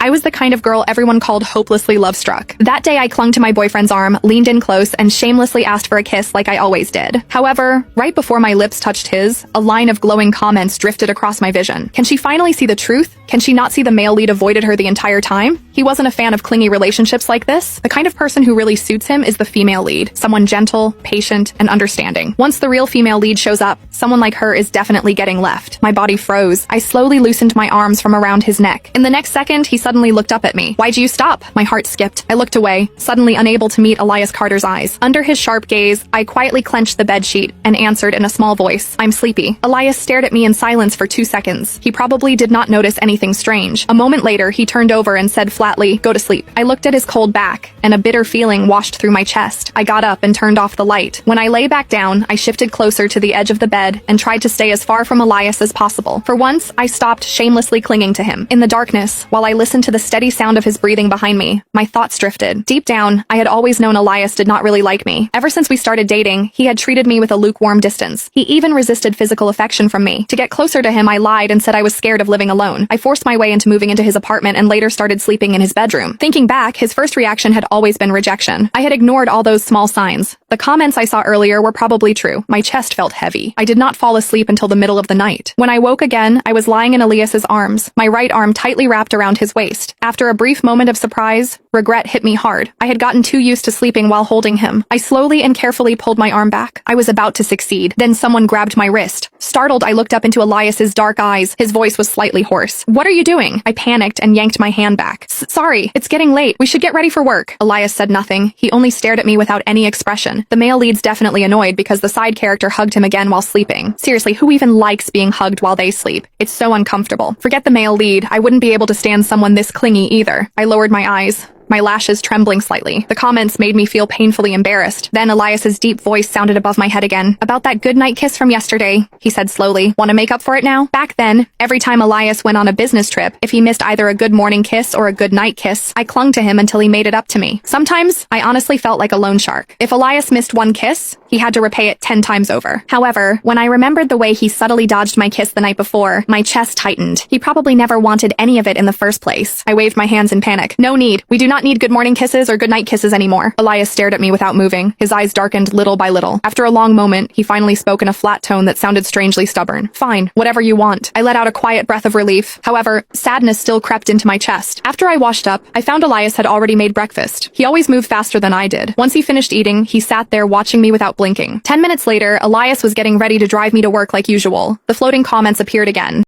I was the kind of girl everyone called hopelessly love-struck. That day I clung to my boyfriend's arm, leaned in close, and shamelessly asked for a kiss like I always did. However, right before my lips touched his, a line of glowing comments drifted across my vision. Can she finally see the truth? Can she not see the male lead avoided her the entire time? He wasn't a fan of clingy relationships like this. The kind of person who really suits him is the female lead. Someone gentle, patient, and understanding. Once the real female lead shows up, someone like her is definitely getting left. My body froze. I slowly loosened my arms from around his neck. In the next second, he suddenly looked up at me. "Why'd you stop?" My heart skipped. I looked away, suddenly unable to meet Elias Carter's eyes. Under his sharp gaze, I quietly clenched the bedsheet and answered in a small voice, "I'm sleepy." Elias stared at me in silence for 2 seconds. He probably did not notice anything strange. A moment later, he turned over and said flatly, "Go to sleep." I looked at his cold back, and a bitter feeling washed through my chest. I got up and turned off the light. When I lay back down, I shifted closer to the edge of the bed and tried to stay as far from Elias as possible. For once, I stopped shamelessly clinging to him. In the darkness, while I listened to the steady sound of his breathing behind me, my thoughts drifted. Deep down, I had always known Elias did not really like me. Ever since we started dating, he had treated me with a lukewarm distance. He even resisted physical affection from me. To get closer to him, I lied and said I was scared of living alone. I forced my way into moving into his apartment and later started sleeping in his bedroom. Thinking back, his first reaction had always been rejection. I had ignored all those small signs. The comments I saw earlier were probably true. My chest felt heavy. I did not fall asleep until the middle of the night. When I woke again, I was lying in Elias's arms, my right arm tightly wrapped around his waist. After a brief moment of surprise, regret hit me hard. I had gotten too used to sleeping while holding him. I slowly and carefully pulled my arm back. I was about to succeed. Then someone grabbed my wrist. Startled, I looked up into Elias's dark eyes. His voice was slightly hoarse. "What are you doing?" I panicked and yanked my hand back. "Sorry, it's getting late. We should get ready for work." Elias said nothing. He only stared at me without any expression. The male lead's definitely annoyed because the side character hugged him again while sleeping. Seriously, who even likes being hugged while they sleep? It's so uncomfortable. Forget the male lead. I wouldn't be able to stand someone this clingy either. I lowered my eyes, my lashes trembling slightly. The comments made me feel painfully embarrassed. Then Elias's deep voice sounded above my head again. "About that goodnight kiss from yesterday," he said slowly. "Want to make up for it now?" Back then, every time Elias went on a business trip, if he missed either a good morning kiss or a good night kiss, I clung to him until he made it up to me. Sometimes, I honestly felt like a loan shark. If Elias missed one kiss, he had to repay it 10 times over. However, when I remembered the way he subtly dodged my kiss the night before, my chest tightened. He probably never wanted any of it in the first place. I waved my hands in panic. "No need. We do not need good morning kisses or good night kisses anymore." Elias stared at me without moving. His eyes darkened little by little. After a long moment, he finally spoke in a flat tone that sounded strangely stubborn. "Fine, whatever you want." I let out a quiet breath of relief. However, sadness still crept into my chest. After I washed up, I found Elias had already made breakfast. He always moved faster than I did. Once he finished eating, he sat there watching me without blinking. 10 minutes later, Elias was getting ready to drive me to work like usual. The floating comments appeared again.